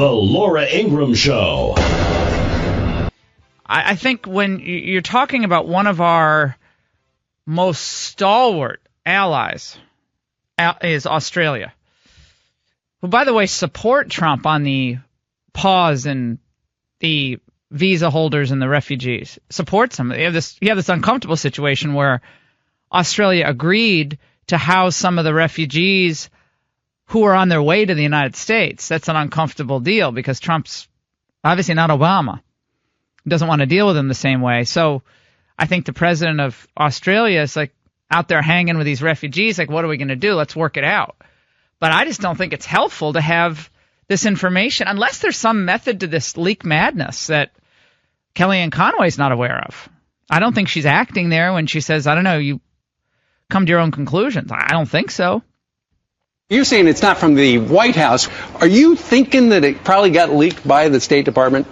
The Laura Ingraham Show. I think when you're talking about one of our most stalwart allies is Australia, who, by the way, support Trump on the pause and the visa holders and the refugees. Supports them. You have this uncomfortable situation where Australia agreed to house some of the refugees who are on their way to the United States. That's an uncomfortable deal because Trump's obviously not Obama. He doesn't want to deal with them the same way. So I think the president of Australia is like out there hanging with these refugees, like, what are we going to do? Let's work it out. But I just don't think it's helpful to have this information unless there's some method to this leak madness that Kellyanne Conway's not aware of. I don't think she's acting there when she says, I don't know, you come to your own conclusions. I don't think so. You're saying it's not from the White House. Are you thinking that it probably got leaked by the State Department?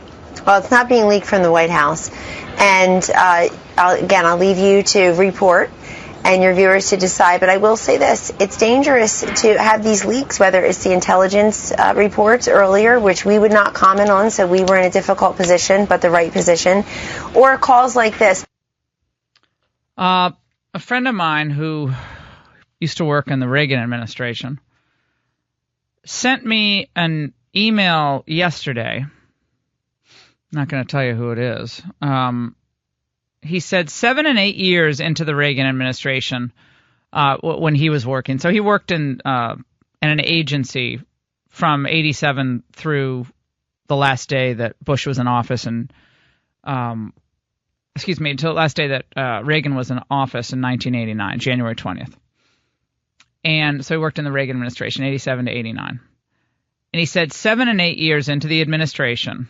Well, it's not being leaked from the White House. And I'll leave you to report and your viewers to decide. But I will say this. It's dangerous to have these leaks, whether it's the intelligence reports earlier, which we would not comment on, so we were in a difficult position, but the right position, or calls like this. A friend of mine who used to work in the Reagan administration sent me an email yesterday. I'm not going to tell you who it is. He said 7 and 8 years into the Reagan administration when he was working. So he worked in an agency from 87 through the last day that Bush was in office, and until the last day that Reagan was in office in 1989, January 20th. And so he worked in the Reagan administration, 87 to 89. And he said 7 and 8 years into the administration,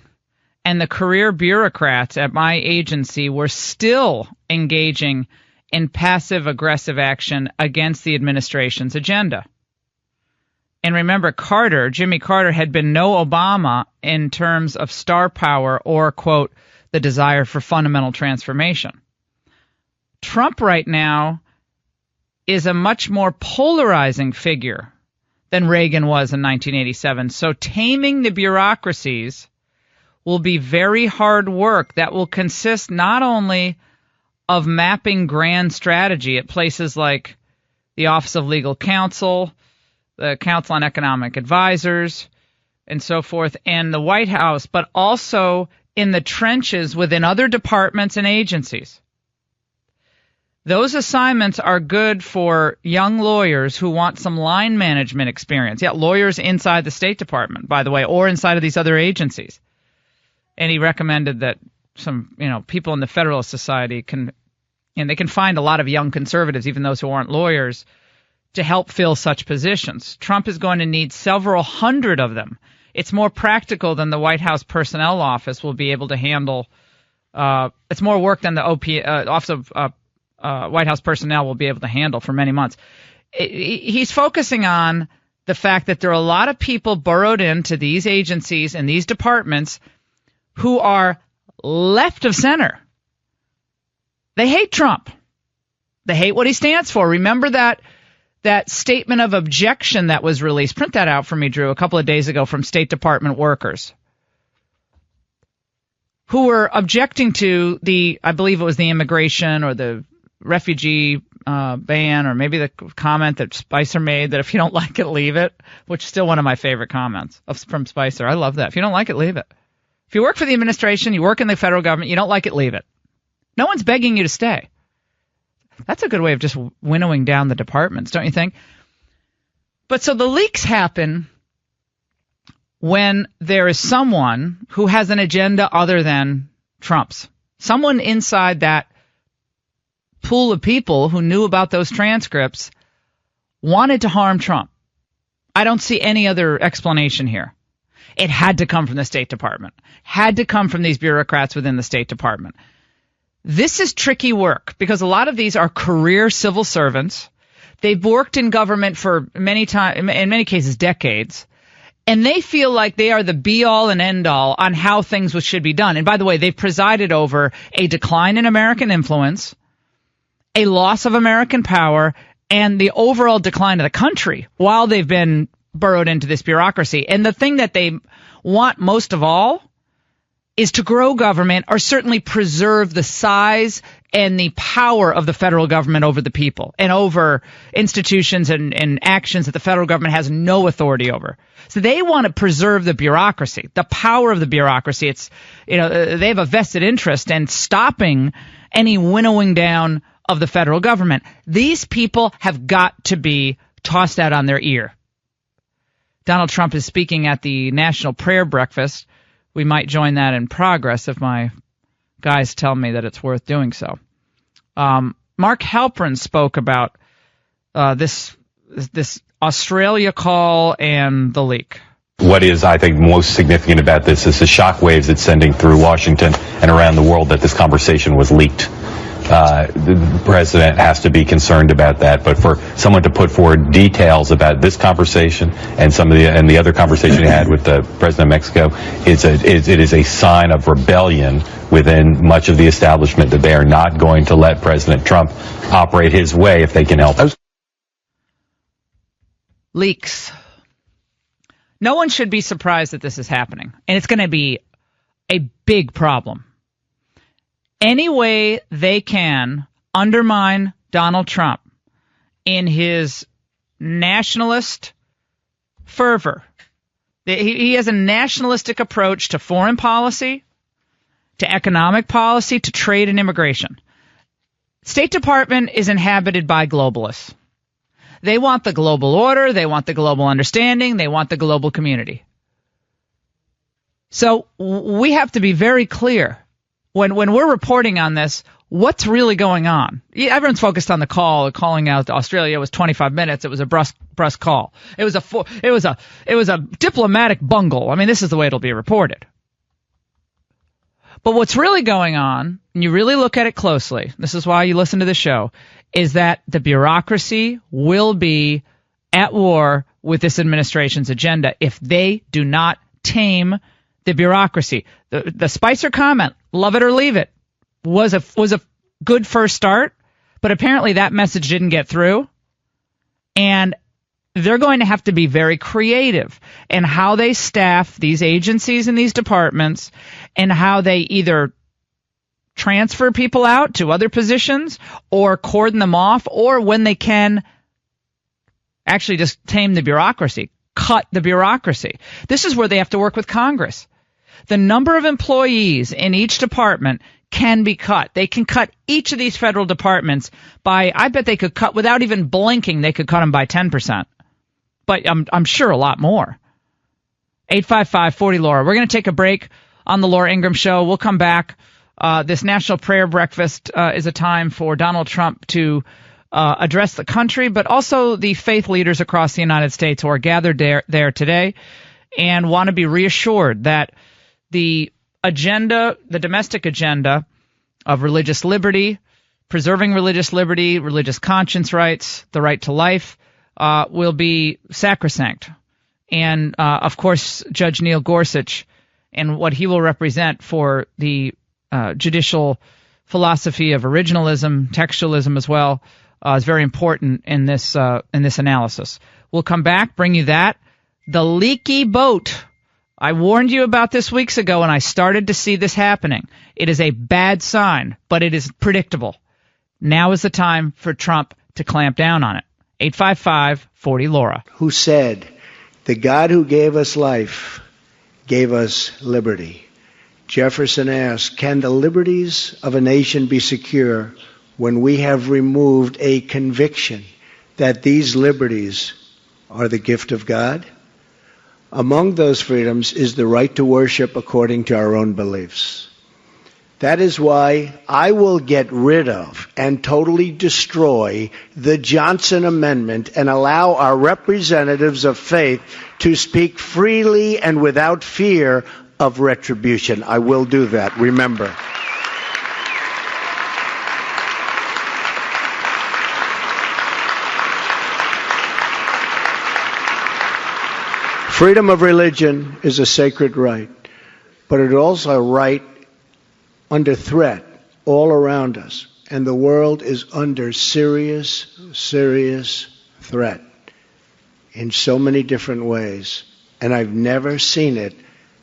and the career bureaucrats at my agency were still engaging in passive-aggressive action against the administration's agenda. And remember, Jimmy Carter, had been no Obama in terms of star power or, quote, the desire for fundamental transformation. Trump right now is a much more polarizing figure than Reagan was in 1987. So taming the bureaucracies will be very hard work that will consist not only of mapping grand strategy at places like the Office of Legal Counsel, the Council on Economic Advisors, and so forth, and the White House, but also in the trenches within other departments and agencies. Those assignments are good for young lawyers who want some line management experience. Yeah, lawyers inside the State Department, by the way, or inside of these other agencies. And he recommended that some, people in the Federalist Society can find a lot of young conservatives, even those who aren't lawyers, to help fill such positions. Trump is going to need several hundred of them. It's more practical than the White House Personnel Office will be able to handle. It's more work than the Office of White House Personnel will be able to handle for many months. He's focusing on the fact that there are a lot of people burrowed into these agencies and these departments who are left of center. They hate Trump. They hate what he stands for. Remember that statement of objection that was released. Print that out for me, Drew, a couple of days ago from State Department workers who were objecting to I believe it was the immigration or the refugee ban, or maybe the comment that Spicer made that if you don't like it, leave it, which is still one of my favorite comments from Spicer. I love that. If you don't like it, leave it. If you work for the administration, you work in the federal government, you don't like it, leave it. No one's begging you to stay. That's a good way of just winnowing down the departments, don't you think? But so the leaks happen when there is someone who has an agenda other than Trump's. Someone inside that pool of people who knew about those transcripts wanted to harm Trump. I don't see any other explanation here. It had to come from the State Department. Had to come from these bureaucrats within the State Department. This is tricky work because a lot of these are career civil servants. They've worked in government for in many cases, decades. And they feel like they are the be-all and end-all on how things should be done. And by the way, they've presided over a decline in American influence, a loss of American power, and the overall decline of the country while they've been burrowed into this bureaucracy. And the thing that they want most of all is to grow government, or certainly preserve the size and the power of the federal government over the people and over institutions and actions that the federal government has no authority over. So they want to preserve the bureaucracy, the power of the bureaucracy. It's, they have a vested interest in stopping any winnowing down of the federal government. These people have got to be tossed out on their ear. Donald Trump is speaking at the National Prayer Breakfast. We might join that in progress if my guys tell me that it's worth doing so. Mark Halperin spoke about this Australia call and the leak. What is, I think, most significant about this is the shockwaves it's sending through Washington and around the world that this conversation was leaked. The president has to be concerned about that, but for someone to put forward details about this conversation and the other conversation he had with the president of Mexico, it is a sign of rebellion within much of the establishment that they are not going to let President Trump operate his way if they can help it. Leaks. No one should be surprised that this is happening, and it's going to be a big problem. Any way they can undermine Donald Trump in his nationalist fervor. He has a nationalistic approach to foreign policy, to economic policy, to trade and immigration. State Department is inhabited by globalists. They want the global order, they want the global understanding, they want the global community. So we have to be very clear when we're reporting on this, what's really going on. Everyone's focused on the call, calling out to Australia. It was 25 minutes. It was a brusque call. It was a diplomatic bungle. I mean, this is the way it'll be reported. But what's really going on, and you really look at it closely, this is why you listen to the show, is that the bureaucracy will be at war with this administration's agenda if they do not tame the bureaucracy. The Spicer comment, love it or leave it, was a good first start, but apparently that message didn't get through, and they're going to have to be very creative in how they staff these agencies and these departments, and how they either transfer people out to other positions or cordon them off, or when they can actually just tame the bureaucracy, cut the bureaucracy. This is where they have to work with Congress. The number of employees in each department can be cut. They can cut each of these federal departments by, I bet they could cut, without even blinking, they could cut them by 10%. But I'm sure a lot more. 855-40-LAURA. We're going to take a break on the Laura Ingraham Show. We'll come back. This National Prayer Breakfast is a time for Donald Trump to address the country, but also the faith leaders across the United States who are gathered there today and want to be reassured that the agenda, the domestic agenda of religious liberty, preserving religious liberty, religious conscience rights, the right to life, will be sacrosanct. And, of course, Judge Neil Gorsuch and what he will represent for the judicial philosophy of originalism, textualism as well, is very important in this analysis. We'll come back, bring you that. The leaky boat. I warned you about this weeks ago, and I started to see this happening. It is a bad sign, but it is predictable. Now is the time for Trump to clamp down on it. 855-40-LAURA. Who said, "The God who gave us life gave us liberty." Jefferson asked, "Can the liberties of a nation be secure when we have removed a conviction that these liberties are the gift of God?" Among those freedoms is the right to worship according to our own beliefs. That is why I will get rid of and totally destroy the Johnson Amendment and allow our representatives of faith to speak freely and without fear of retribution. I will do that, remember. Freedom of religion is a sacred right, but it is also a right under threat all around us, and the world is under serious threat in so many different ways, and I've never seen it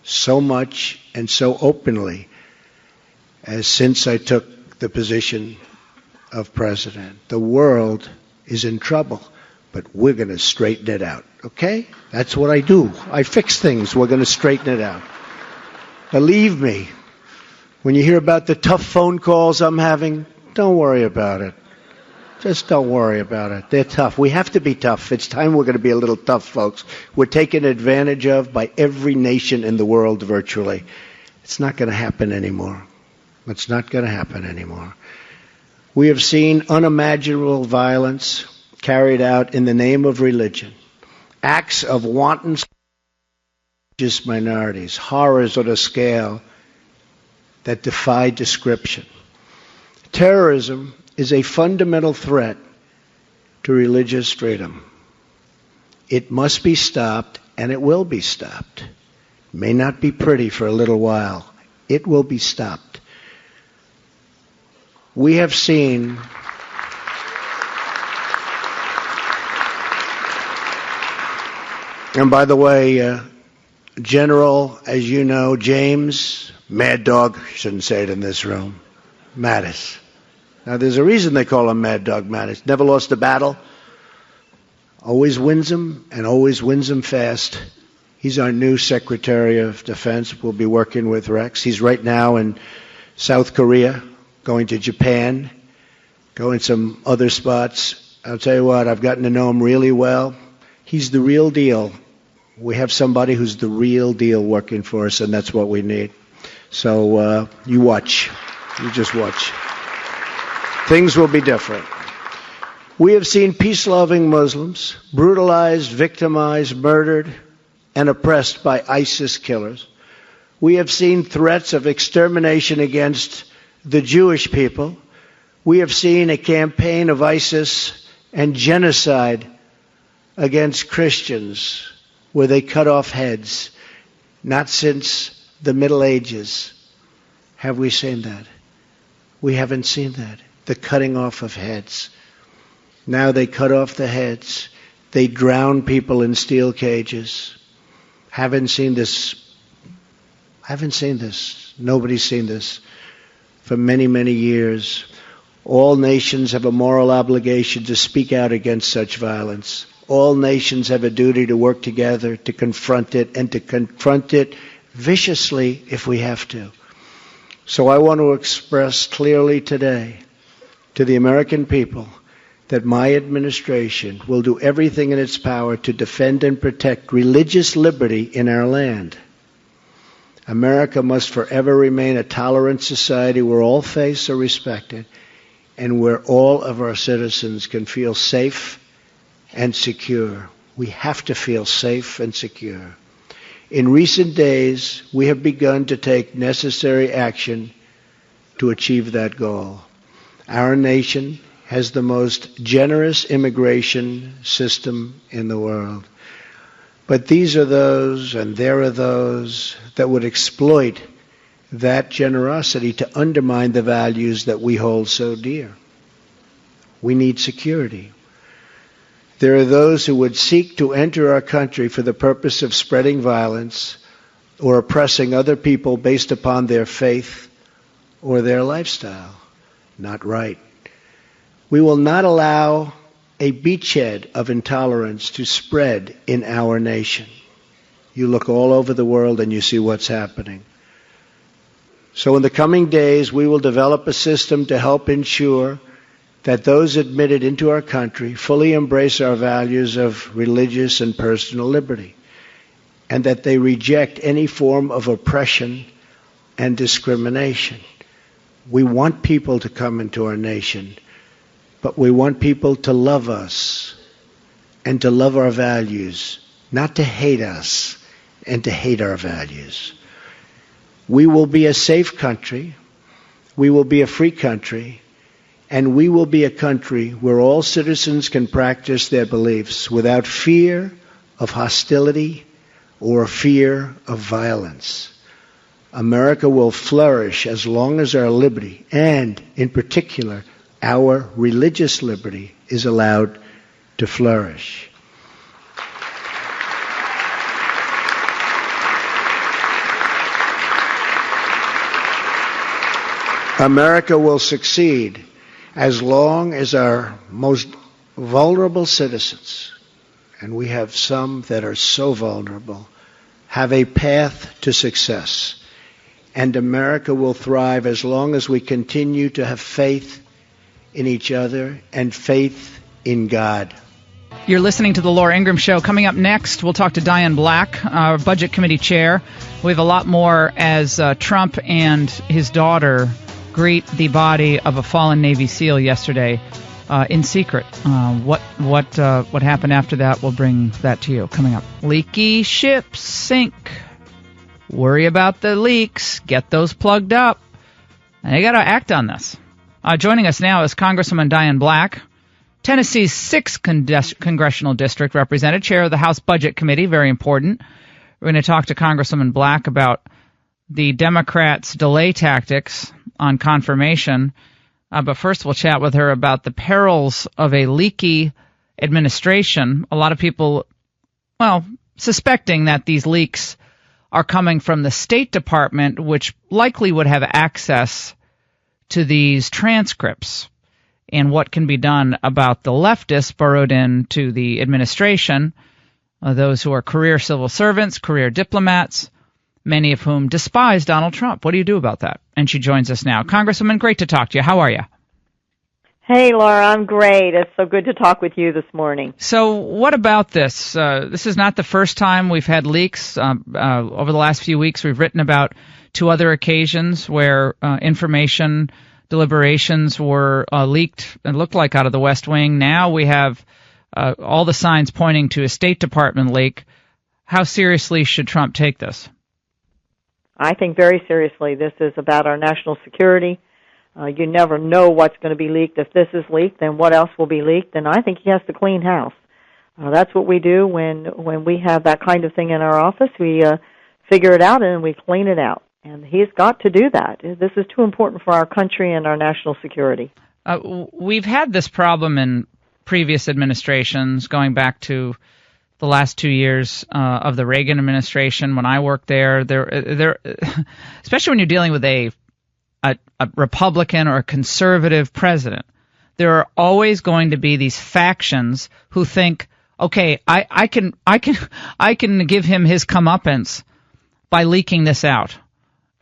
so much and so openly as since I took the position of president. The world is in trouble, but we're going to straighten it out, okay? That's what I do. I fix things. We're going to straighten it out. Believe me, when you hear about the tough phone calls I'm having, don't worry about it. Just don't worry about it. They're tough. We have to be tough. It's time we're going to be a little tough, folks. We're taken advantage of by every nation in the world virtually. It's not going to happen anymore. It's not going to happen anymore. We have seen unimaginable violence carried out in the name of religion. Acts of wanton religious minorities. Horrors on a scale that defy description. Terrorism is a fundamental threat to religious freedom. It must be stopped, and it will be stopped. It may not be pretty for a little while. It will be stopped. We have seen and by the way, General, as you know, James, Mad Dog, shouldn't say it in this room, Mattis. Now, there's a reason they call him Mad Dog Mattis. Never lost a battle. Always wins them, and always wins them fast. He's our new Secretary of Defense. We'll be working with Rex. He's right now in South Korea, going to Japan, going some other spots. I'll tell you what, I've gotten to know him really well. He's the real deal. We have somebody who's the real deal working for us, and that's what we need. So you watch. You just watch. Things will be different. We have seen peace-loving Muslims brutalized, victimized, murdered, and oppressed by ISIS killers. We have seen threats of extermination against the Jewish people. We have seen a campaign of ISIS and genocide against Christians where they cut off heads. Not since the Middle Ages have we seen that. We haven't seen that. The cutting off of heads. Now they cut off the heads. They drown people in steel cages. Haven't seen this. Nobody's seen this for many, many years. All nations have a moral obligation to speak out against such violence. All nations have a duty to work together to confront it, and to confront it viciously if we have to. So I want to express clearly today to the American people that my administration will do everything in its power to defend and protect religious liberty in our land. America must forever remain a tolerant society where all faiths are respected and where all of our citizens can feel safe and secure. We have to feel safe and secure. In recent days, we have begun to take necessary action to achieve that goal. Our nation has the most generous immigration system in the world. But these are those, and there are those, that would exploit that generosity to undermine the values that we hold so dear. We need security. There are those who would seek to enter our country for the purpose of spreading violence or oppressing other people based upon their faith or their lifestyle. Not right. We will not allow a beachhead of intolerance to spread in our nation. You look all over the world and you see what's happening. So in the coming days, we will develop a system to help ensure that those admitted into our country fully embrace our values of religious and personal liberty, and that they reject any form of oppression and discrimination. We want people to come into our nation, but we want people to love us and to love our values, not to hate us and to hate our values. We will be a safe country, we will be a free country, and we will be a country where all citizens can practice their beliefs without fear of hostility or fear of violence. America will flourish as long as our liberty, and in particular, our religious liberty, is allowed to flourish. America will succeed as long as our most vulnerable citizens, and we have some that are so vulnerable, have a path to success. And America will thrive as long as we continue to have faith in each other and faith in God. You're listening to the Laura Ingraham Show. Coming up next, we'll talk to Diane Black, our Budget Committee Chair. We have a lot more as Trump and his daughter greet the body of a fallen Navy SEAL yesterday in secret. What happened after that? We'll bring that to you coming up. Leaky ships sink. Worry about the leaks. Get those plugged up. And they got to act on this. Joining us now is Congresswoman Diane Black, Tennessee's 6th congressional district representative, chair of the House Budget Committee. Very important. We're going to talk to Congresswoman Black about the Democrats' delay tactics on confirmation. But first, we'll chat with her about the perils of a leaky administration. A lot of people, suspecting that these leaks are coming from the State Department, which likely would have access to these transcripts, and what can be done about the leftists burrowed into the administration, those who are career civil servants, career diplomats, many of whom despise Donald Trump. What do you do about that? And she joins us now. Congresswoman, great to talk to you. How are you? Hey, Laura, I'm great. It's so good to talk with you this morning. So what about this? This is not the first time we've had leaks. Over the last few weeks, we've written about 2 other occasions where information deliberations were leaked, it looked like, out of the West Wing. Now we have all the signs pointing to a State Department leak. How seriously should Trump take this? I think very seriously. This is about our national security. You never know what's going to be leaked. If this is leaked, then what else will be leaked? And I think he has to clean house. That's what we do when we have that kind of thing in our office. We figure it out and we clean it out. And he's got to do that. This is too important for our country and our national security. We've had this problem in previous administrations, going back to the last 2 years of the Reagan administration. When I worked there, especially when you're dealing with a Republican or a conservative president, there are always going to be these factions who think, okay, I can give him his comeuppance by leaking this out.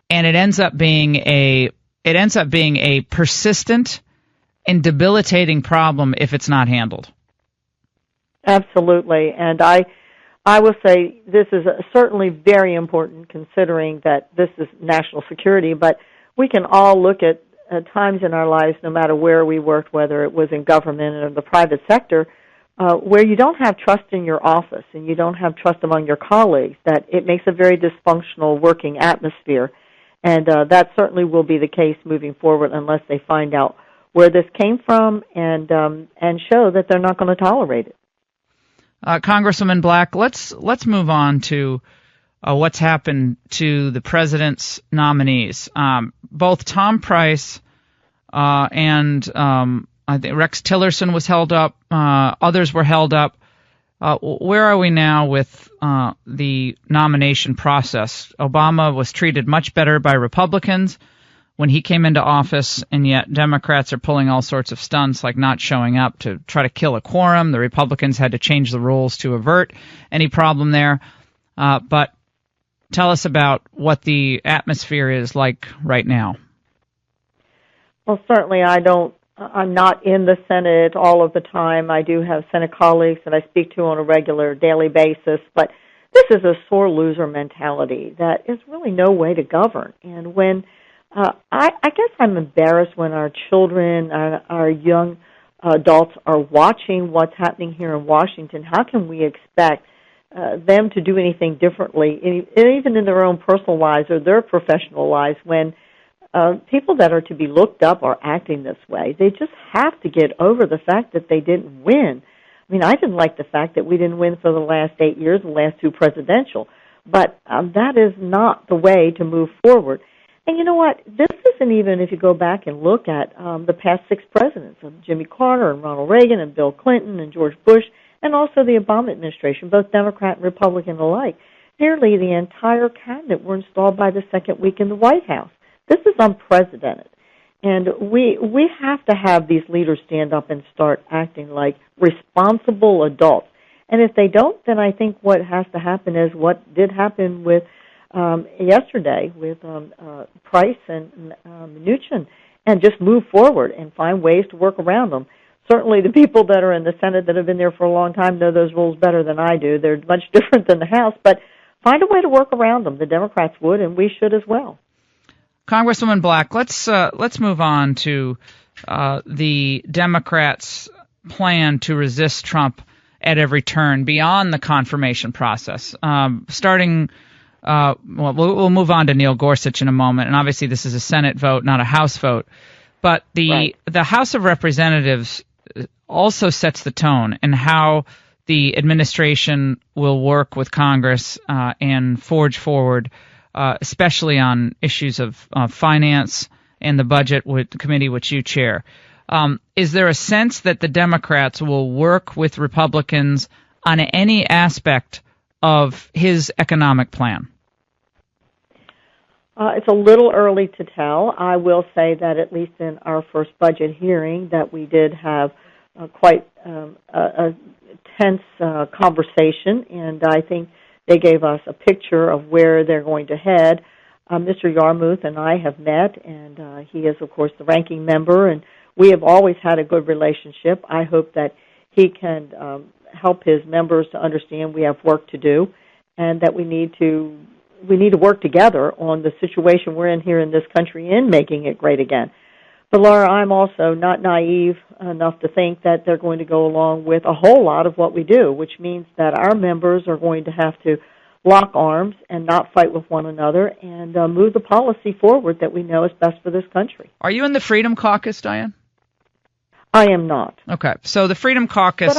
And it ends up being a persistent and debilitating problem if it's not handled. Absolutely, and I will say this is certainly very important, considering that this is national security. But we can all look at times in our lives, no matter where we worked, whether it was in government or the private sector, where you don't have trust in your office and you don't have trust among your colleagues. That it makes a very dysfunctional working atmosphere. And that certainly will be the case moving forward unless they find out where this came from and show that they're not going to tolerate it. Congresswoman Black, let's move on to what's happened to the president's nominees. Both Tom Price and I think Rex Tillerson was held up. Others were held up. Where are we now with the nomination process? Obama was treated much better by Republicans when he came into office, and yet Democrats are pulling all sorts of stunts, like not showing up to try to kill a quorum. The Republicans had to change the rules to avert any problem there. But tell us about what the atmosphere is like right now. Well, certainly I'm not in the Senate all of the time. I do have Senate colleagues that I speak to on a regular daily basis, but this is a sore loser mentality that is really no way to govern. And when I guess I'm embarrassed when our children, our young adults are watching what's happening here in Washington. How can we expect them to do anything differently, even in their own personal lives or their professional lives, when people that are to be looked up are acting this way? They just have to get over the fact that they didn't win. I mean, I didn't like the fact that we didn't win for the last 8 years, the last 2 presidential, but that is not the way to move forward. And you know what? This isn't even, if you go back and look at the past 6 presidents, of Jimmy Carter and Ronald Reagan and Bill Clinton and George Bush, and also the Obama administration, both Democrat and Republican alike. Nearly the entire cabinet were installed by the second week in the White House. This is unprecedented. And we have to have these leaders stand up and start acting like responsible adults. And if they don't, then I think what has to happen is what did happen with yesterday with Price and Mnuchin, and just move forward and find ways to work around them. Certainly the people that are in the Senate that have been there for a long time know those rules better than I do. They're much different than the House, but find a way to work around them. The Democrats would, and we should as well. Congresswoman Black, let's move on to the Democrats' plan to resist Trump at every turn beyond the confirmation process. We'll move on to Neil Gorsuch in a moment, and obviously this is a Senate vote, not a House vote. But the House of Representatives also sets the tone in how the administration will work with Congress and forge forward, especially on issues of finance and the budget with the committee which you chair. Is there a sense that the Democrats will work with Republicans on any aspect of his economic plan? It's a little early to tell. I will say that at least in our first budget hearing that we did have quite a tense conversation, and I think they gave us a picture of where they're going to head. Mr. Yarmouth and I have met, and he is, of course, the ranking member, and we have always had a good relationship. I hope that he can help his members to understand we have work to do, and that we need to work together on the situation we're in here in this country in making it great again. But, Laura, I'm also not naive enough to think that they're going to go along with a whole lot of what we do, which means that our members are going to have to lock arms and not fight with one another and move the policy forward that we know is best for this country. Are you in the Freedom Caucus, Diane? I am not. Okay. So the Freedom Caucus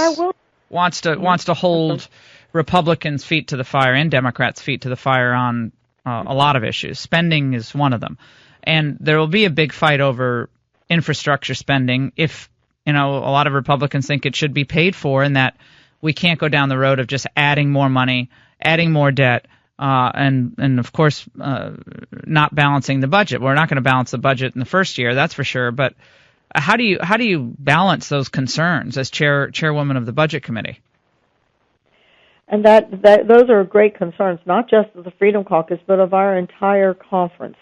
wants to hold Republicans' feet to the fire and Democrats' feet to the fire on a lot of issues. Spending is one of them. And there will be a big fight over infrastructure spending if, a lot of Republicans think it should be paid for, and that we can't go down the road of just adding more money, adding more debt, and of course, not balancing the budget. We're not going to balance the budget in the first year, that's for sure. But how do you balance those concerns as chairwoman of the Budget Committee? And those are great concerns, not just of the Freedom Caucus, but of our entire conference.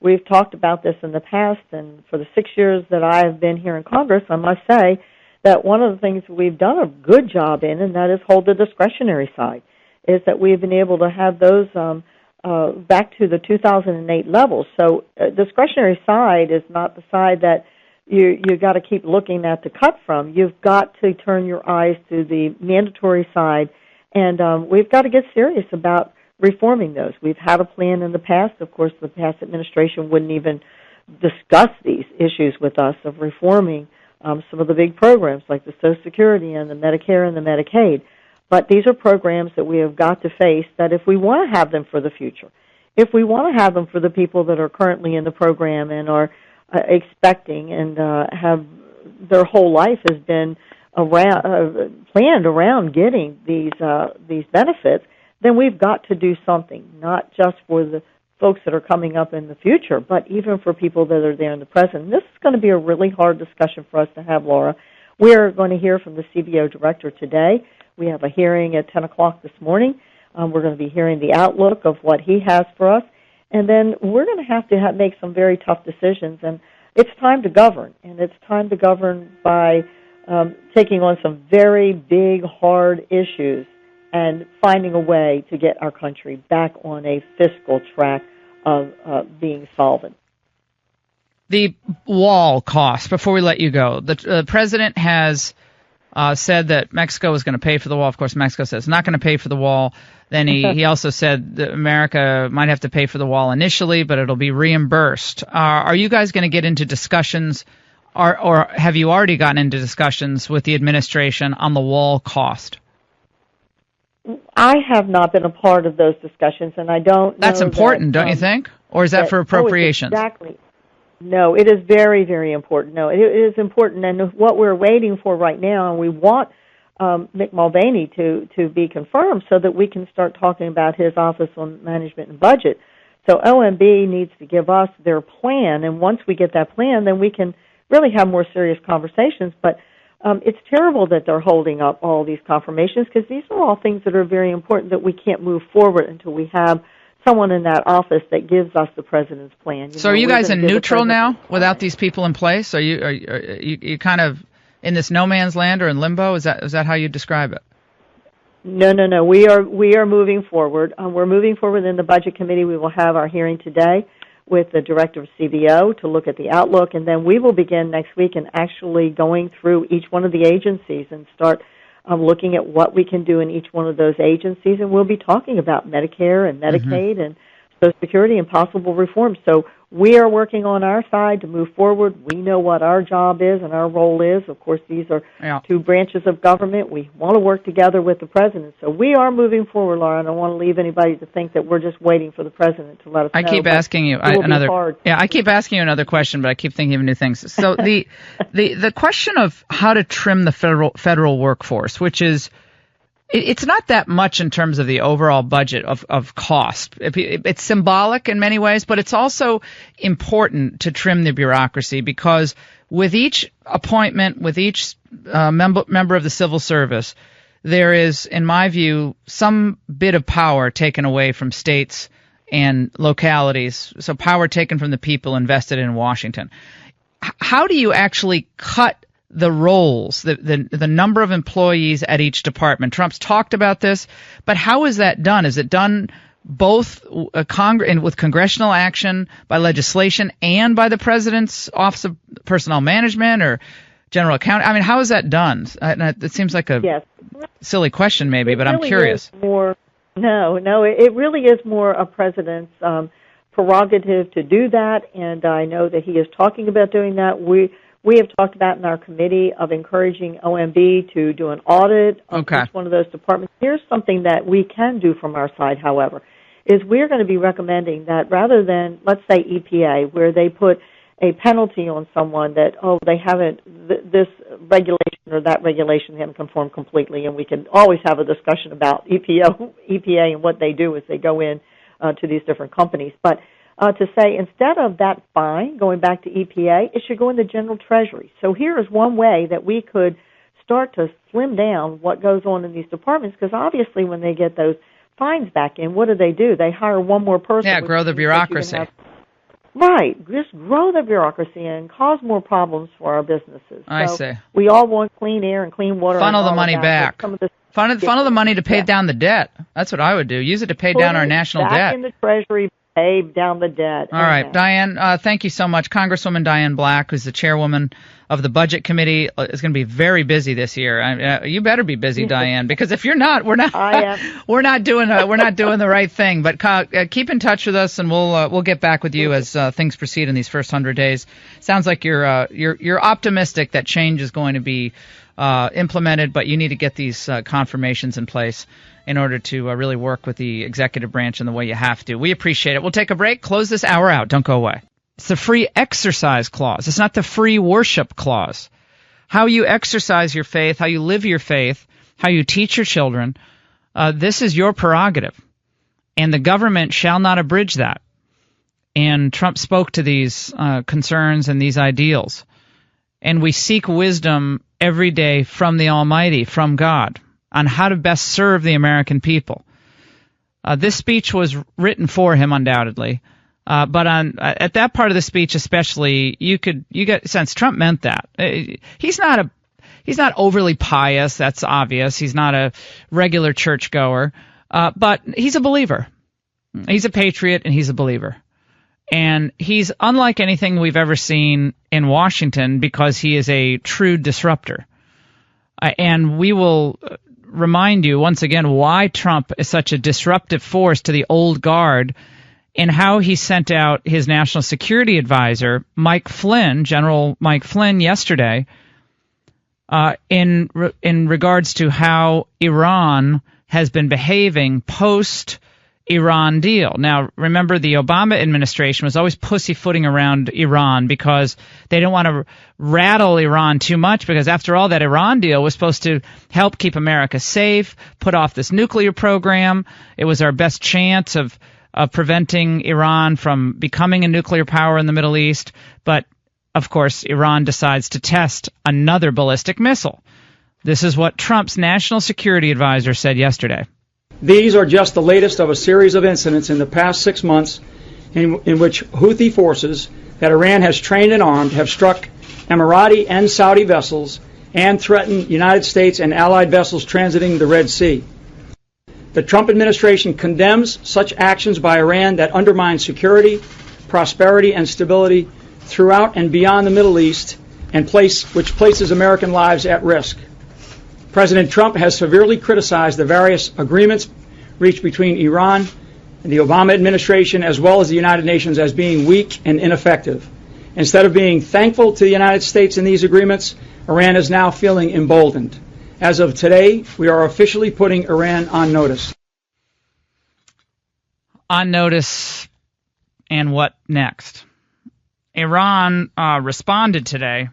We've talked about this in the past, and for the 6 years that I have been here in Congress, I must say that one of the things we've done a good job in, and that is hold the discretionary side, is that we've been able to have those back to the 2008 levels. So discretionary side is not the side that you got to keep looking at to cut from. You've got to turn your eyes to the mandatory side, and we've got to get serious about reforming those. We've had a plan in the past. Of course, the past administration wouldn't even discuss these issues with us of reforming some of the big programs like the Social Security and the Medicare and the Medicaid. But these are programs that we have got to face, that if we want to have them for the future, if we want to have them for the people that are currently in the program and are expecting and have their whole life has been planned around getting these benefits, then we've got to do something, not just for the folks that are coming up in the future, but even for people that are there in the present. And this is going to be a really hard discussion for us to have, Laura. We are going to hear from the CBO director today. We have a hearing at 10 o'clock this morning. We're going to be hearing the outlook of what he has for us. And then we're going to have to make some very tough decisions. And it's time to govern. And it's time to govern by taking on some very big, hard issues and finding a way to get our country back on a fiscal track of being solvent. The wall cost, before we let you go, the president has said that Mexico is going to pay for the wall. Of course, Mexico says it's not going to pay for the wall. Then he also said that America might have to pay for the wall initially, but it'll be reimbursed. Are you guys going to get into discussions, or have you already gotten into discussions with the administration on the wall cost? I have not been a part of those discussions, and I don't know. That's important, don't you think? Or is that for appropriations? Exactly. No, it is very, very important. No, it is important, and what we're waiting for right now, and we want Mick Mulvaney to be confirmed so that we can start talking about his Office on Management and Budget So OMB needs to give us their plan, and once we get that plan, then we can really have more serious conversations. But it's terrible that they're holding up all these confirmations, because these are all things that are very important that we can't move forward until we have someone in that office that gives us the president's plan. So are you guys in neutral now without these people in place? Are you kind of in this no man's land or in limbo? Is that how you describe it? No. We are moving forward. We're moving forward in the Budget Committee. We will have our hearing today with the Director of CBO to look at the outlook, and then we will begin next week in actually going through each one of the agencies and start looking at what we can do in each one of those agencies, and we'll be talking about Medicare and Medicaid and Social Security and possible reforms. So we are working on our side to move forward. We know what our job is and our role is. Of course, these are two branches of government. We want to work together with the president. So we are moving forward, Laura. I don't want to leave anybody to think that we're just waiting for the president to let us know. I keep asking you another question, but I keep thinking of new things. So the question of how to trim the federal workforce, which is, it's not that much in terms of the overall budget of cost. It's symbolic in many ways, but it's also important to trim the bureaucracy, because with each appointment, with each member of the civil service, there is, in my view, some bit of power taken away from states and localities, so power taken from the people invested in Washington. How do you actually cut the roles, the number of employees at each department? Trump's talked about this, but how is that done? Is it done both with congressional action, by legislation, and by the president's Office of Personnel Management or General Accounting? I mean, how is that done? It seems like a silly question maybe, but I'm curious. It really is more a president's prerogative to do that, and I know that he is talking about doing that. We have talked about in our committee of encouraging OMB to do an audit of each one of those departments. Here's something that we can do from our side, however, is we're going to be recommending that rather than, let's say, EPA, where they put a penalty on someone that, they haven't, this regulation or that regulation haven't conformed completely, and we can always have a discussion about EPA and what they do as they go in to these different companies. But to say instead of that fine going back to EPA, it should go in the General Treasury. So here is one way that we could start to slim down what goes on in these departments, because obviously when they get those fines back in, what do? They hire one more person. Yeah, grow the bureaucracy. Right, just grow the bureaucracy and cause more problems for our businesses. I see. We all want clean air and clean water. Funnel the money back. Funnel the money to pay down the debt. That's what I would do. Use it to pay down our national debt. Back in the Treasury. Pay down the debt. All right, Diane, thank you so much. Congresswoman Diane Black, who's the chairwoman of the Budget Committee, is going to be very busy this year. You better be busy, Diane, because if you're not, we're not. I am. We're not doing the right thing. But keep in touch with us, and we'll get back with you as things proceed in these first 100 days. Sounds like you're optimistic that change is going to be implemented, but you need to get these confirmations in place in order to really work with the executive branch in the way you have to. We appreciate it. We'll take a break. Close this hour out. Don't go away. It's the free exercise clause. It's not the free worship clause. How you exercise your faith, how you live your faith, how you teach your children, this is your prerogative. And the government shall not abridge that. And Trump spoke to these concerns and these ideals. And we seek wisdom every day from the Almighty, from God, on how to best serve the American people. This speech was written for him, undoubtedly, but at that part of the speech, especially, you get a sense Trump meant that. He's not overly pious. That's obvious. He's not a regular churchgoer, but he's a believer. He's a patriot, and he's a believer. And he's unlike anything we've ever seen in Washington because he is a true disruptor. And we will remind you once again why Trump is such a disruptive force to the old guard and how he sent out his national security advisor, Mike Flynn, General Mike Flynn, yesterday in regards to how Iran has been behaving post-Iran deal. Now, remember, the Obama administration was always pussyfooting around Iran because they didn't want to rattle Iran too much, because after all, that Iran deal was supposed to help keep America safe, put off this nuclear program. It was our best chance of of preventing Iran from becoming a nuclear power in the Middle East. But, of course, Iran decides to test another ballistic missile. This is what Trump's national security advisor said yesterday. These are just the latest of a series of incidents in the past 6 months in which Houthi forces that Iran has trained and armed have struck Emirati and Saudi vessels and threatened United States and allied vessels transiting the Red Sea. The Trump administration condemns such actions by Iran that undermine security, prosperity, and stability throughout and beyond the Middle East, and which places American lives at risk. President Trump has severely criticized the various agreements reached between Iran and the Obama administration, as well as the United Nations, as being weak and ineffective. Instead of being thankful to the United States in these agreements, Iran is now feeling emboldened. As of today, we are officially putting Iran on notice. On notice, and what next? Iran responded today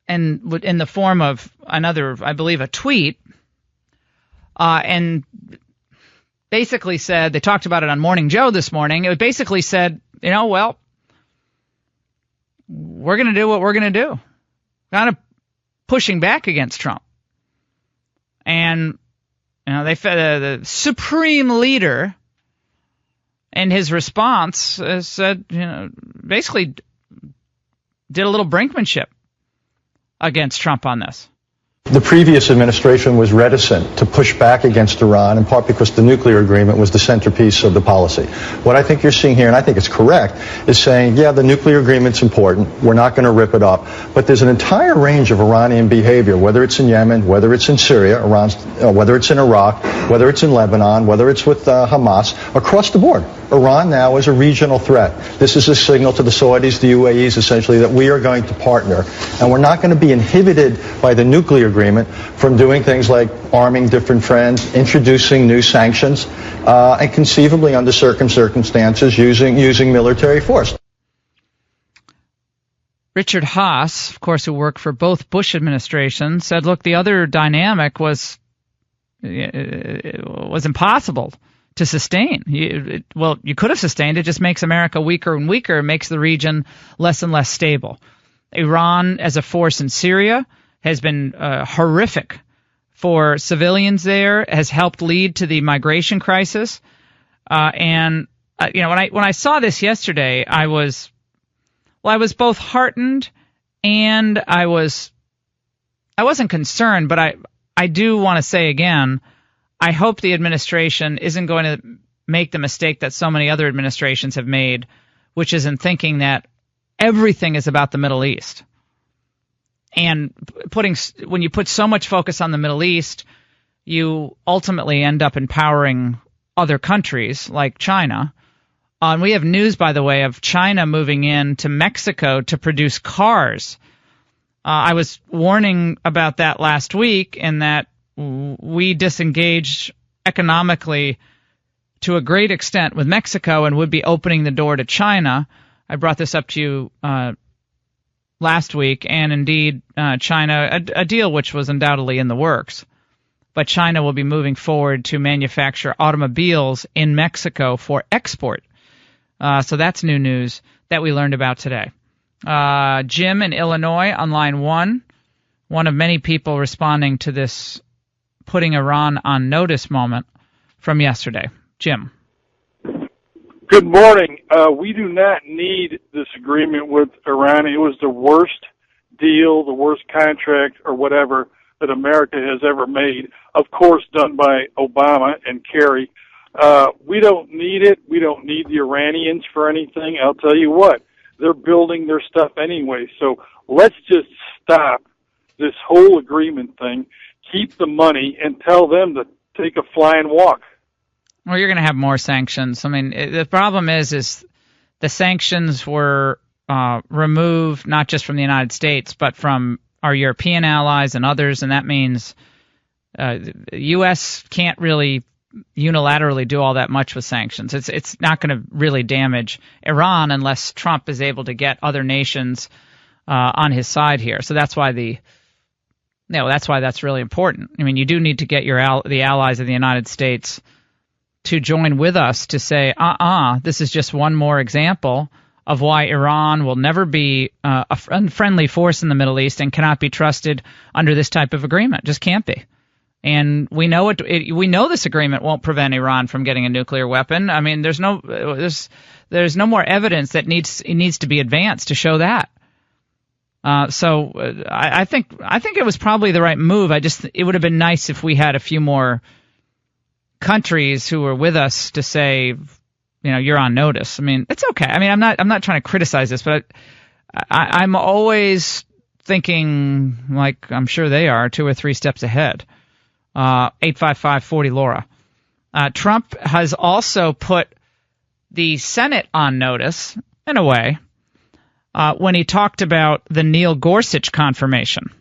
and in the form of another, I believe, a tweet, and basically said, they talked about it on Morning Joe this morning, it basically said, well, we're going to do what we're going to do. Kind of pushing back against Trump. And, they the supreme leader in his response said, basically did a little brinkmanship against Trump on this. The previous administration was reticent to push back against Iran, in part because the nuclear agreement was the centerpiece of the policy. What I think you're seeing here, and I think it's correct, is saying, yeah, the nuclear agreement's important. We're not going to rip it up. But there's an entire range of Iranian behavior, whether it's in Yemen, whether it's in Syria, whether it's in Iraq, whether it's in Lebanon, whether it's with Hamas, across the board. Iran now is a regional threat. This is a signal to the Saudis, the UAEs, essentially, that we are going to partner. And we're not going to be inhibited by the nuclear agreement from doing things like arming different friends, introducing new sanctions, and conceivably, under certain circumstances, using military force. Richard Haas, of course, who worked for both Bush administrations, said, look, the other dynamic was impossible to sustain. You could have sustained it, just makes America weaker and weaker, makes the region less and less stable. Iran as a force in Syria has been horrific for civilians there, has helped lead to the migration crisis. When I saw this yesterday, I was both heartened and I wasn't concerned, but I do want to say again, I hope the administration isn't going to make the mistake that so many other administrations have made, which is in thinking that everything is about the Middle East. And when you put so much focus on the Middle East, you ultimately end up empowering other countries like China. And we have news, by the way, of China moving into Mexico to produce cars. I was warning about that last week, in that we disengaged economically to a great extent with Mexico and would be opening the door to China. I brought this up to you last week, and indeed China, a deal which was undoubtedly in the works. But China will be moving forward to manufacture automobiles in Mexico for export. So that's new news that we learned about today. Jim in Illinois on line one of many people responding to this putting Iran on notice moment from yesterday. Jim. Good morning. We do not need this agreement with Iran. It was the worst deal, the worst contract or whatever that America has ever made, of course done by Obama and Kerry. We don't need it. We don't need the Iranians for anything. I'll tell you what, they're building their stuff anyway. So let's just stop this whole agreement thing, keep the money, and tell them to take a flying walk. Well, you're going to have more sanctions. I mean, the problem is the sanctions were removed not just from the United States, but from our European allies and others, and that means the U.S. can't really unilaterally do all that much with sanctions. It's not going to really damage Iran unless Trump is able to get other nations on his side here. So that's why that's really important. I mean, you do need to get the allies of the United States to join with us to say, this is just one more example of why Iran will never be a friendly force in the Middle East and cannot be trusted under this type of agreement. Just can't be. And we know we know this agreement won't prevent Iran from getting a nuclear weapon. I mean, there's no more evidence that needs to be advanced to show that. So I think it was probably the right move. It would have been nice if we had a few more countries who were with us to say, you're on notice. I mean, it's okay. I mean, I'm not trying to criticize this, but I'm always thinking, like I'm sure they are, 2 or 3 steps ahead. 855-40-LAURA. Trump has also put the Senate on notice, in a way, when he talked about the Neil Gorsuch confirmation.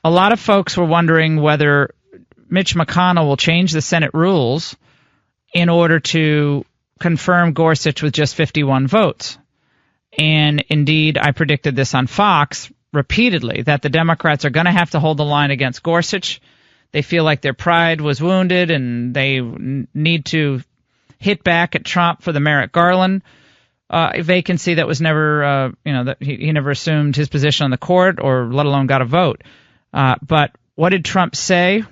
A lot of folks were wondering whether Mitch McConnell will change the Senate rules in order to confirm Gorsuch with just 51 votes. And indeed, I predicted this on Fox repeatedly, that the Democrats are going to have to hold the line against Gorsuch. They feel like their pride was wounded and they need to hit back at Trump for the Merrick Garland vacancy that was never, that he never assumed his position on the court or let alone got a vote. But what did Trump say?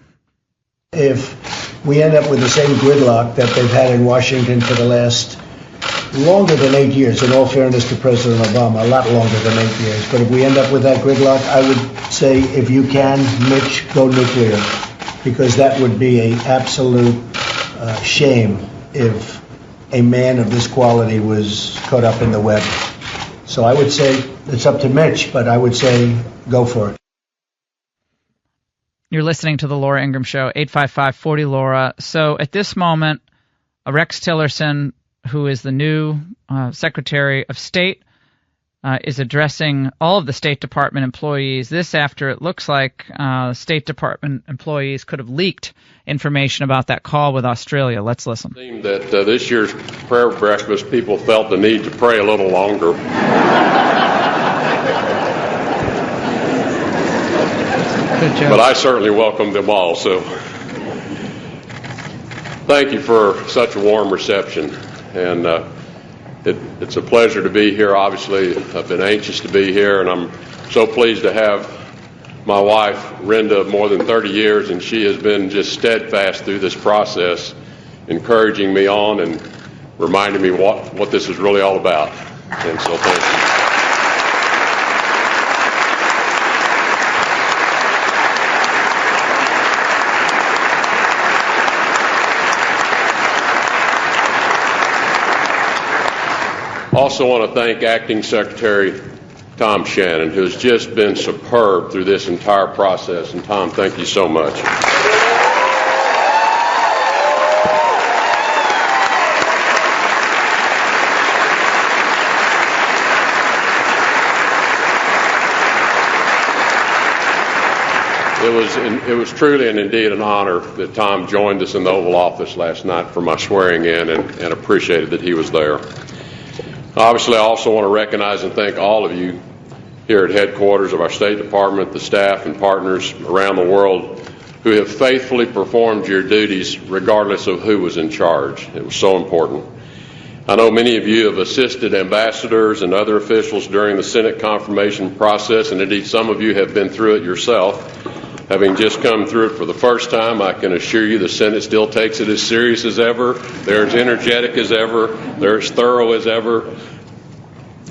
If we end up with the same gridlock that they've had in Washington for the last longer than 8 years, in all fairness to President Obama, a lot longer than 8 years, but if we end up with that gridlock, I would say, if you can, Mitch, go nuclear, because that would be an absolute shame if a man of this quality was caught up in the web. So I would say it's up to Mitch, but I would say go for it. You're listening to the Laura Ingraham Show, 855-40-LAURA. So at this moment, Rex Tillerson, who is the new Secretary of State, is addressing all of the State Department employees. This after it looks like State Department employees could have leaked information about that call with Australia. Let's listen. It seemed that this year's prayer breakfast, people felt the need to pray a little longer. Good job. But I certainly welcome them all. So thank you for such a warm reception. And it's a pleasure to be here. Obviously, I've been anxious to be here, and I'm so pleased to have my wife, Renda, of more than 30 years, and she has been just steadfast through this process, encouraging me on and reminding me what this is really all about. And so thank you. Also want to thank Acting Secretary Tom Shannon, who has just been superb through this entire process. And Tom, thank you so much. It was truly and indeed an honor that Tom joined us in the Oval Office last night for my swearing in, and appreciated that he was there. Obviously, I also want to recognize and thank all of you here at headquarters of our State Department, the staff and partners around the world who have faithfully performed your duties regardless of who was in charge. It was so important. I know many of you have assisted ambassadors and other officials during the Senate confirmation process, and indeed some of you have been through it yourself. Having just come through it for the first time, I can assure you the Senate still takes it as serious as ever. They're as energetic as ever. They're as thorough as ever.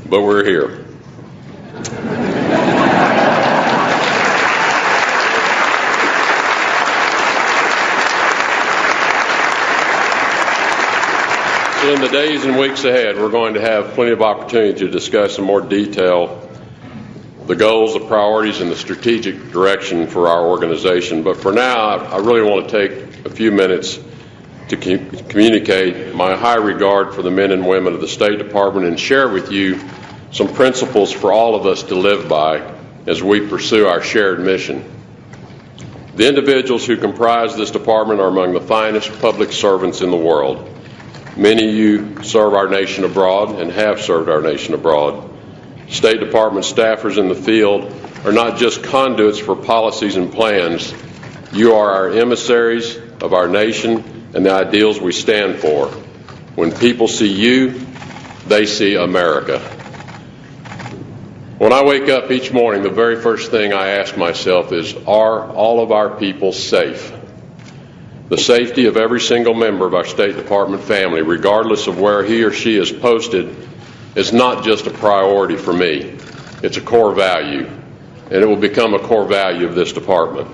But we're here. In the days and weeks ahead, we're going to have plenty of opportunity to discuss in more detail the goals, the priorities, and the strategic direction for our organization. But for now, I really want to take a few minutes to communicate my high regard for the men and women of the State Department and share with you some principles for all of us to live by as we pursue our shared mission. The individuals who comprise this department are among the finest public servants in the world. Many of you serve our nation abroad and have served our nation abroad. State Department staffers in the field are not just conduits for policies and plans. You are our emissaries of our nation and the ideals we stand for. When people see you, they see America. When I wake up each morning, the very first thing I ask myself is, are all of our people safe? The safety of every single member of our State Department family, regardless of where he or she is posted, is not just a priority for me. It's a core value, and it will become a core value of this department.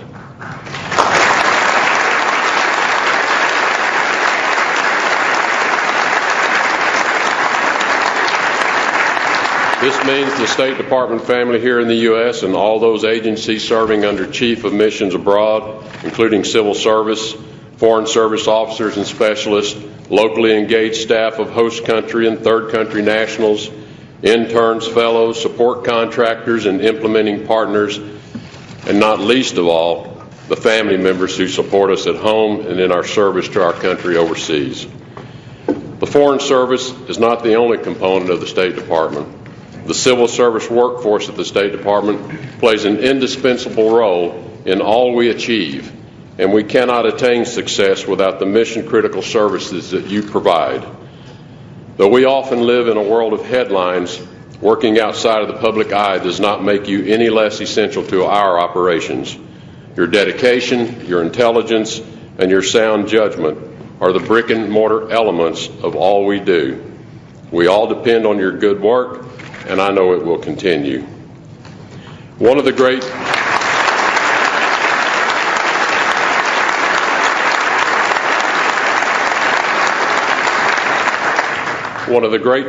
This means the State Department family here in the U.S. and all those agencies serving under Chief of Missions abroad, including civil service, foreign service officers and specialists, locally engaged staff of host country and third country nationals, interns, fellows, support contractors, and implementing partners, and not least of all, the family members who support us at home and in our service to our country overseas. The Foreign Service is not the only component of the State Department. The civil service workforce at the State Department plays an indispensable role in all we achieve, and we cannot attain success without the mission-critical services that you provide. Though we often live in a world of headlines, working outside of the public eye does not make you any less essential to our operations. Your dedication, your intelligence, and your sound judgment are the brick-and-mortar elements of all we do. We all depend on your good work, and I know it will continue. One of the great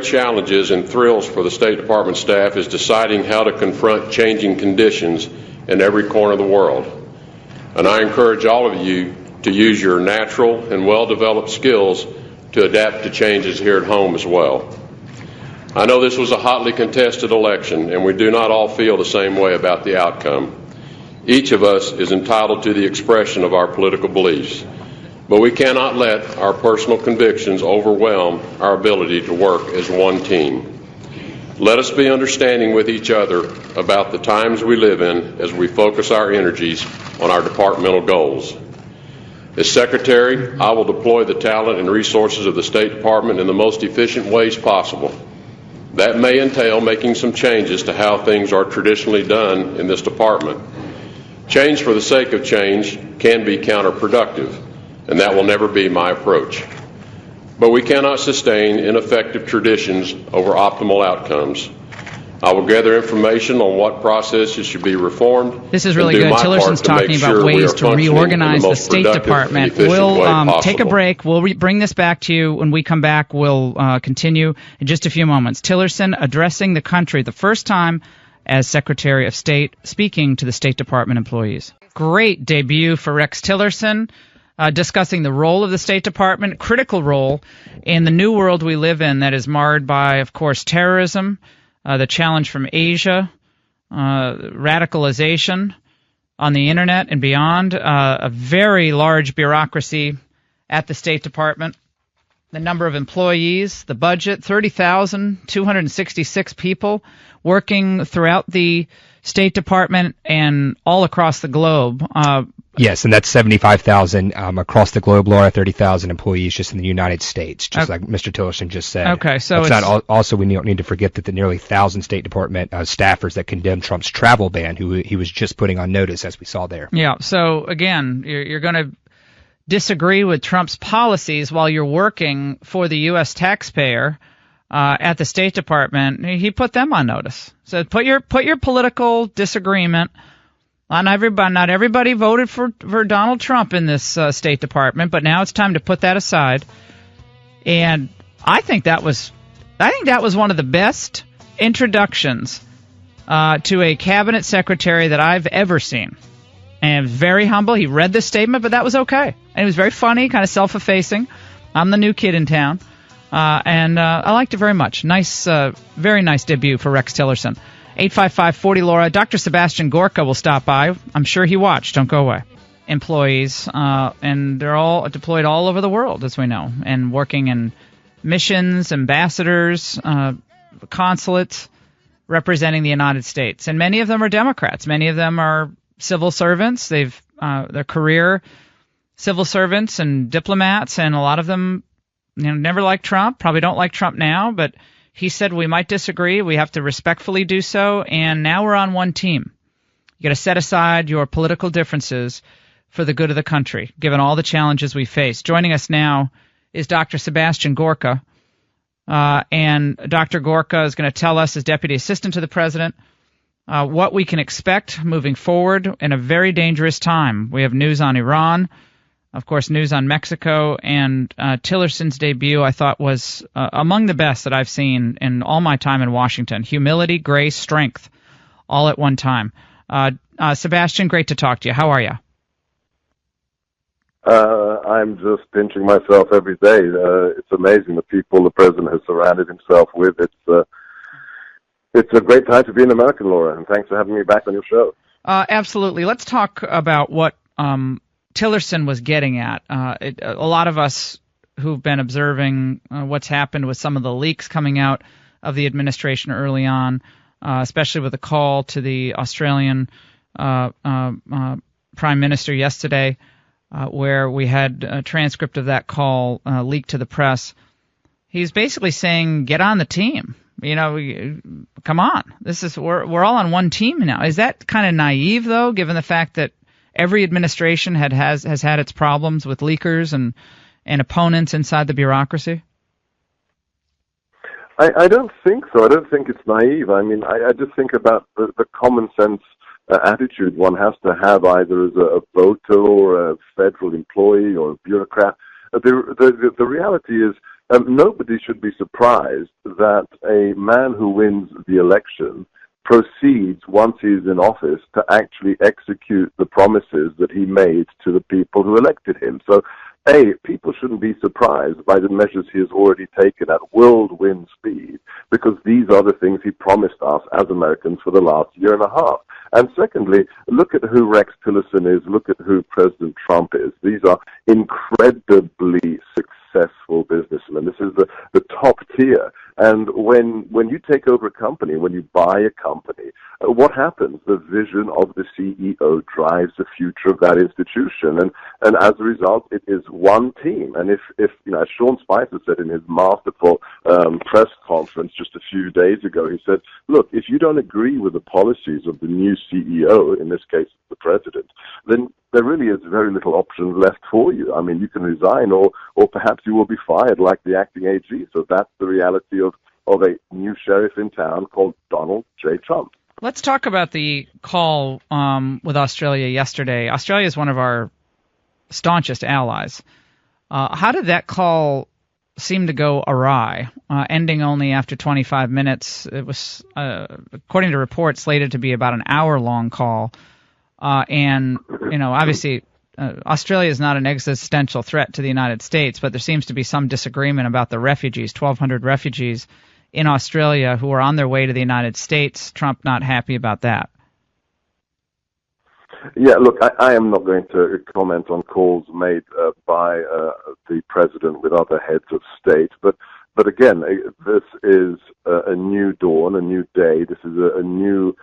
challenges and thrills for the State Department staff is deciding how to confront changing conditions in every corner of the world. And I encourage all of you to use your natural and well-developed skills to adapt to changes here at home as well. I know this was a hotly contested election, and we do not all feel the same way about the outcome. Each of us is entitled to the expression of our political beliefs, but we cannot let our personal convictions overwhelm our ability to work as one team. Let us be understanding with each other about the times we live in as we focus our energies on our departmental goals. As Secretary, I will deploy the talent and resources of the State Department in the most efficient ways possible. That may entail making some changes to how things are traditionally done in this department. Change for the sake of change can be counterproductive, and that will never be my approach. But we cannot sustain ineffective traditions over optimal outcomes. I will gather information on what processes should be reformed. This is really good. Tillerson's talking about ways to reorganize the State Department. We'll take a break. We'll bring this back to you. When we come back, we'll continue in just a few moments. Tillerson addressing the country the first time as Secretary of State, speaking to the State Department employees. Great debut for Rex Tillerson, discussing the role of the State Department, critical role in the new world we live in that is marred by, of course, terrorism, the challenge from Asia, radicalization on the internet and beyond, a very large bureaucracy at the State Department, the number of employees, the budget, 30,266 people working throughout the State Department and all across the globe. Yes, and that's 75,000 across the globe, Laura, 30,000 employees just in the United States, just like Mr. Tillerson just said. Okay, so also we don't need to forget that the nearly 1,000 State Department staffers that condemned Trump's travel ban, who he was just putting on notice, as we saw there. Yeah, so again, you're going to disagree with Trump's policies while you're working for the U.S. taxpayer at the State Department. He put them on notice. So put your political disagreement. Not everybody voted for Donald Trump in this State Department, but now it's time to put that aside. And I think that was one of the best introductions to a cabinet secretary that I've ever seen. And very humble. He read the statement, but that was okay. And it was very funny, kind of self-effacing. I'm the new kid in town, and I liked it very much. Nice, very nice debut for Rex Tillerson. 855-40-LAURA. Dr. Sebastian Gorka will stop by. I'm sure he watched. Don't go away. Employees, and they're all deployed all over the world, as we know, and working in missions, ambassadors, consulates, representing the United States. And many of them are Democrats. Many of them are civil servants. They've their career civil servants and diplomats, and a lot of them never liked Trump, probably don't like Trump now, but he said we might disagree. We have to respectfully do so, and now we're on one team. You got to set aside your political differences for the good of the country, given all the challenges we face. Joining us now is Dr. Sebastian Gorka, and Dr. Gorka is going to tell us, as Deputy Assistant to the President, what we can expect moving forward in a very dangerous time. We have news on Iran, of course, news on Mexico, and Tillerson's debut, I thought, was among the best that I've seen in all my time in Washington. Humility, grace, strength, all at one time. Sebastian, great to talk to you. How are you? I'm just pinching myself every day. It's amazing the people the president has surrounded himself with. It's a great time to be an American, Laura, and thanks for having me back on your show. Absolutely. Let's talk about what Tillerson was getting at. A lot of us who've been observing what's happened with some of the leaks coming out of the administration early on, especially with the call to the Australian Prime Minister yesterday, where we had a transcript of that call leaked to the press. He's basically saying, get on the team. Come on. We're all on one team now. Is that kind of naive, though, given the fact that every administration has had its problems with leakers and opponents inside the bureaucracy? I don't think so. I don't think it's naive. I mean, I just think about the common sense attitude one has to have, either as a voter or a federal employee or a bureaucrat. The reality is nobody should be surprised that a man who wins the election proceeds, once he's in office, to actually execute the promises that he made to the people who elected him. So, people shouldn't be surprised by the measures he has already taken at whirlwind speed, because these are the things he promised us as Americans for the last year and a half. And secondly, look at who Rex Tillerson is, look at who President Trump is. These are incredibly successful businessmen. This is the top tier. And when you take over a company, when you buy a company, what happens? The vision of the CEO drives the future of that institution. And as a result, it is one team. And if as Sean Spicer said in his masterful press conference just a few days ago, he said, look, if you don't agree with the policies of the new CEO, in this case the president, then there really is very little option left for you. I mean, you can resign or perhaps you will be fired like the acting AG. So that's the reality of a new sheriff in town called Donald J. Trump. Let's talk about the call with Australia yesterday. Australia is one of our staunchest allies. How did that call seem to go awry, ending only after 25 minutes? It was, according to reports, slated to be about an hour-long call. And, obviously, Australia is not an existential threat to the United States, but there seems to be some disagreement about the refugees, 1,200 refugees in Australia who are on their way to the United States. Trump not happy about that. Yeah, look, I am not going to comment on calls made by the president with other heads of state, but again, this is a new dawn, a new day. This is a new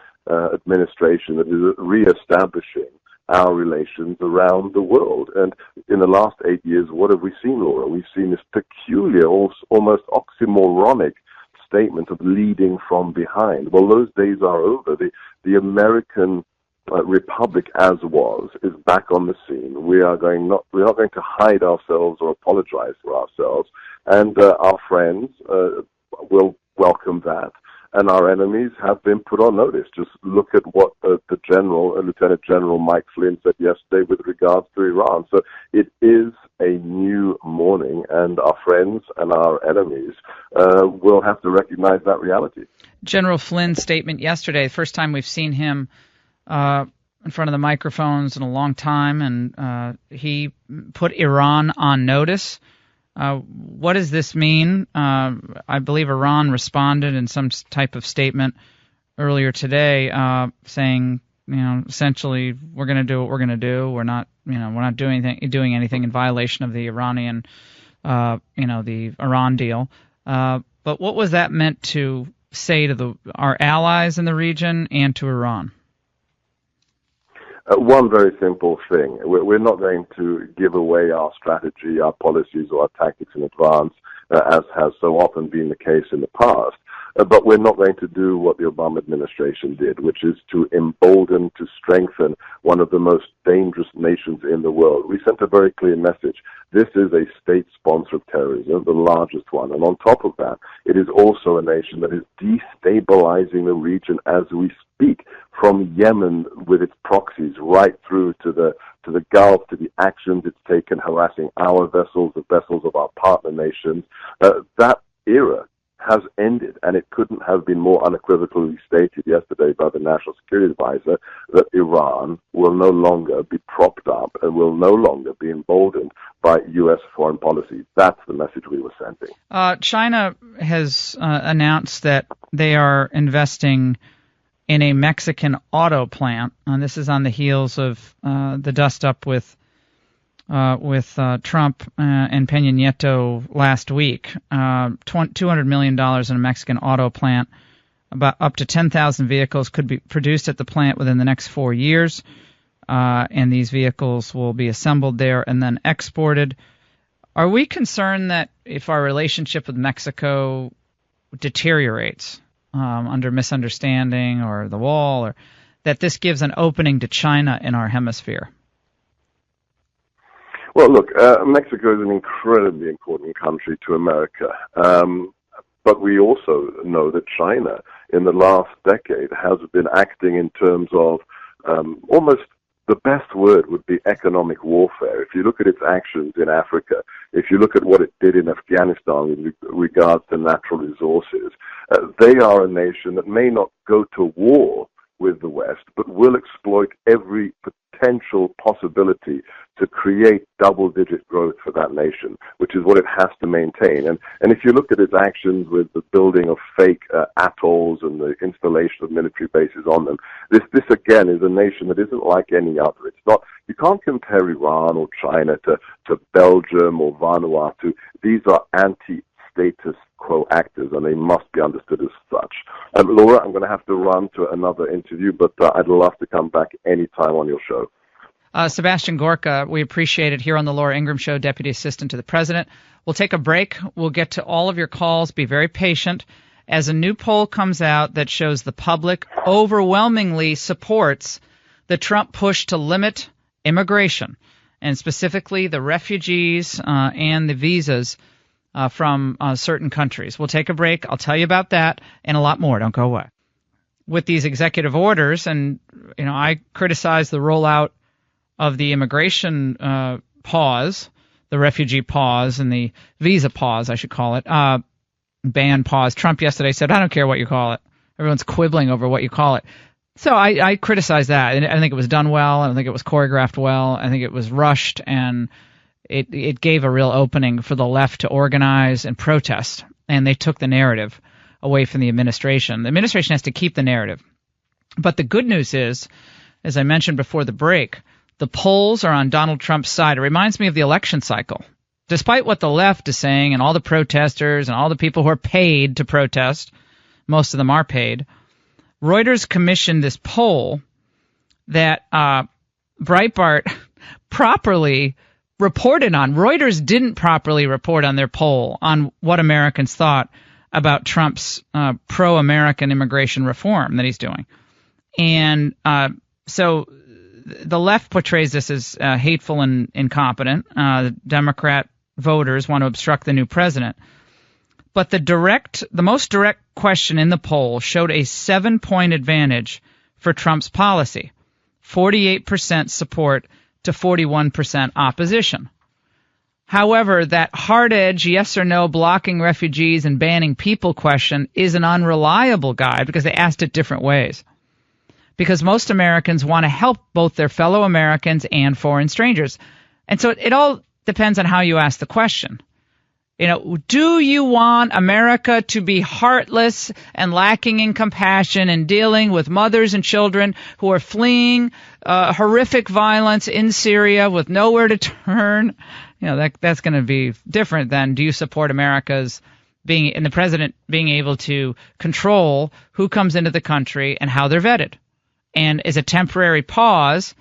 administration that is reestablishing our relations around the world. And in the last 8 years, what have we seen, Laura? We've seen this peculiar, almost oxymoronic statement of leading from behind. Well, those days are over. The American republic, as was, is back on the scene. We're not going to hide ourselves or apologize for ourselves, and our friends will welcome that. And our enemies have been put on notice. Just look at what the Lieutenant General Mike Flynn said yesterday with regards to Iran. So it is a new morning, and our friends and our enemies will have to recognize that reality. General Flynn's statement yesterday, the first time we've seen him in front of the microphones in a long time, and he put Iran on notice. What does this mean? I believe Iran responded in some type of statement earlier today, saying, essentially, we're going to do what we're going to do. We're not doing anything in violation of the Iranian, the Iran deal. But what was that meant to say to our allies in the region and to Iran? One very simple thing. We're not going to give away our strategy, our policies, or our tactics in advance, as has so often been the case in the past. But we're not going to do what the Obama administration did, which is to embolden, to strengthen one of the most dangerous nations in the world. We sent a very clear message. This is a state sponsor of terrorism, the largest one. And on top of that, it is also a nation that is destabilizing the region as we speak, from Yemen with its proxies right through to the Gulf, to the actions it's taken harassing our vessels, the vessels of our partner nations. That era has ended, and it couldn't have been more unequivocally stated yesterday by the National Security Advisor that Iran will no longer be propped up and will no longer be emboldened by U.S. foreign policy. That's the message we were sending. China has announced that they are investing in a Mexican auto plant, and this is on the heels of the dust-up with Trump and Peña Nieto last week. $200 million in a Mexican auto plant. About up to 10,000 vehicles could be produced at the plant within the next 4 years, and these vehicles will be assembled there and then exported. Are we concerned that if our relationship with Mexico deteriorates under misunderstanding or the wall, or that this gives an opening to China in our hemisphere? Well, look, Mexico is an incredibly important country to America. But we also know that China, in the last decade, has been acting in terms of almost the best word would be economic warfare. If you look at its actions in Africa, if you look at what it did in Afghanistan with regards to natural resources, they are a nation that may not go to war with the West, but will exploit every potential possibility to create double-digit growth for that nation, which is what it has to maintain. And if you look at its actions with the building of fake atolls and the installation of military bases on them, this again is a nation that isn't like any other. It's not. You can't compare Iran or China to Belgium or Vanuatu. These are anti-status quo actors, and they must be understood as such. Laura, I'm going to have to run to another interview, but I'd love to come back anytime on your show. Sebastian Gorka, we appreciate it, here on the Laura Ingraham Show, Deputy Assistant to the President. We'll take a break. We'll get to all of your calls. Be very patient. As a new poll comes out that shows the public overwhelmingly supports the Trump push to limit immigration, and specifically the refugees and the visas from certain countries. We'll take a break. I'll tell you about that and a lot more. Don't go away. With these executive orders, and I criticize the rollout of the immigration pause, the refugee pause, and the visa pause, I should call it, ban pause. Trump yesterday said, I don't care what you call it. Everyone's quibbling over what you call it. So I criticize that. And I think it was done well. I don't think it was choreographed well. I think it was rushed, and it gave a real opening for the left to organize and protest, and they took the narrative away from the administration. The administration has to keep the narrative. But the good news is, as I mentioned before the break, the polls are on Donald Trump's side. It reminds me of the election cycle. Despite what the left is saying and all the protesters and all the people who are paid to protest, most of them are paid, Reuters commissioned this poll that Breitbart properly reported on. Reuters didn't properly report on their poll on what Americans thought about Trump's pro-American immigration reform that he's doing. And so the left portrays this as hateful and incompetent. The Democrat voters want to obstruct the new president. But the most direct question in the poll showed a 7-point advantage for Trump's policy, 48% support to 41% opposition. However, that hard-edge yes or no blocking refugees and banning people question is an unreliable guide because they asked it different ways. Because most Americans want to help both their fellow Americans and foreign strangers. And so it all depends on how you ask the question. Do you want America to be heartless and lacking in compassion and dealing with mothers and children who are fleeing horrific violence in Syria with nowhere to turn? That's going to be different than do you support America's and the president being able to control who comes into the country and how they're vetted. And as a temporary pause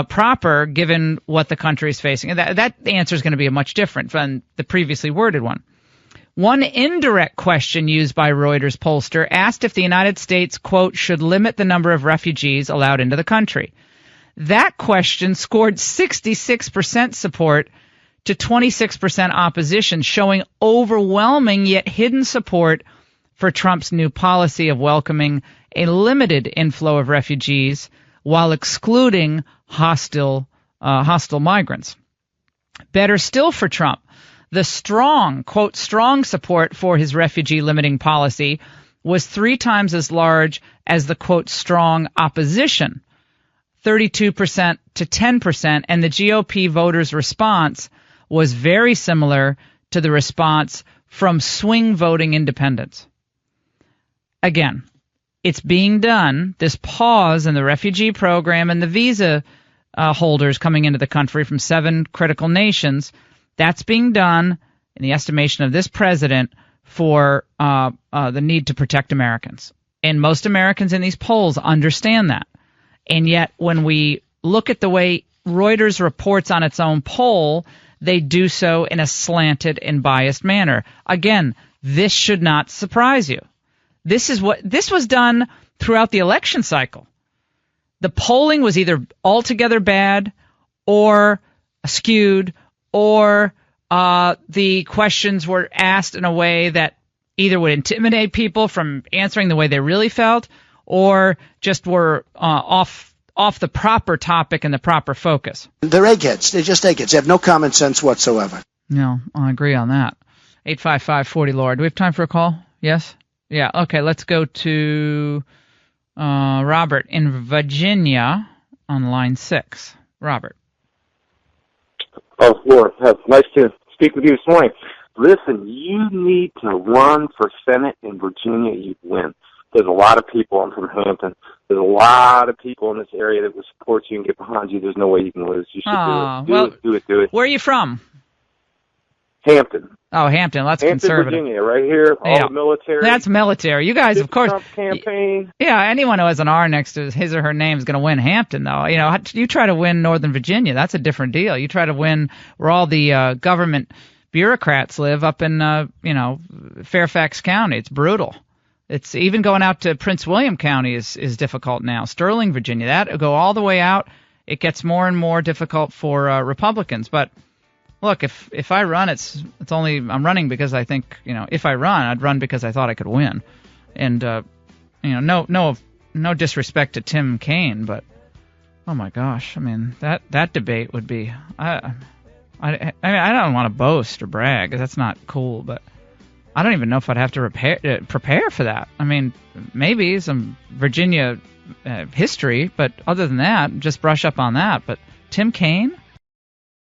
proper given what the country is facing. And that answer is going to be much different from the previously worded one. One indirect question used by Reuters pollster asked if the United States, quote, should limit the number of refugees allowed into the country. That question scored 66% support to 26% opposition, showing overwhelming yet hidden support for Trump's new policy of welcoming a limited inflow of refugees while excluding hostile migrants. Better still for Trump, the strong, quote, strong support for his refugee limiting policy was 3 times as large as the, quote, strong opposition, 32% to 10%, and the GOP voters' response was very similar to the response from swing voting independents. Again, it's being done, this pause in the refugee program and the visa holders coming into the country from 7 critical nations, that's being done, in the estimation of this president, for the need to protect Americans. And most Americans in these polls understand that. And yet, when we look at the way Reuters reports on its own poll, they do so in a slanted and biased manner. Again, this should not surprise you. This was done throughout the election cycle. The polling was either altogether bad or skewed, or the questions were asked in a way that either would intimidate people from answering the way they really felt, or just were off the proper topic and the proper focus. They're eggheads. They're just eggheads. They have no common sense whatsoever. No, I agree on that. 855-40 Laura. Do we have time for a call? Yes? Yeah, okay, let's go to Robert in Virginia on line 6. Robert. Oh, Laura, it's nice to speak with you this morning. Listen, you need to run for Senate in Virginia. You'd win. There's a lot of people. I'm from Hampton. There's a lot of people in this area that will support you and get behind you. There's no way you can lose. You should do it. Where are you from? Hampton. Oh, Hampton. That's Hampton, conservative. Virginia, right here. All the military. That's military. You guys, of course. Trump campaign. Yeah, anyone who has an R next to his or her name is going to win Hampton, though. You know, you try to win Northern Virginia. That's a different deal. You try to win where all the government bureaucrats live up in, Fairfax County. It's brutal. It's even going out to Prince William County is difficult now. Sterling, Virginia, that go all the way out. It gets more and more difficult for Republicans. But look, if I run, it's only I'm running because I think if I run, I'd run because I thought I could win. And no disrespect to Tim Kaine, but oh my gosh, I mean that debate would be I don't want to boast or brag. That's not cool, but I don't even know if I'd have to prepare for that. I mean, maybe some Virginia history, but other than that, just brush up on that. But Tim Kaine,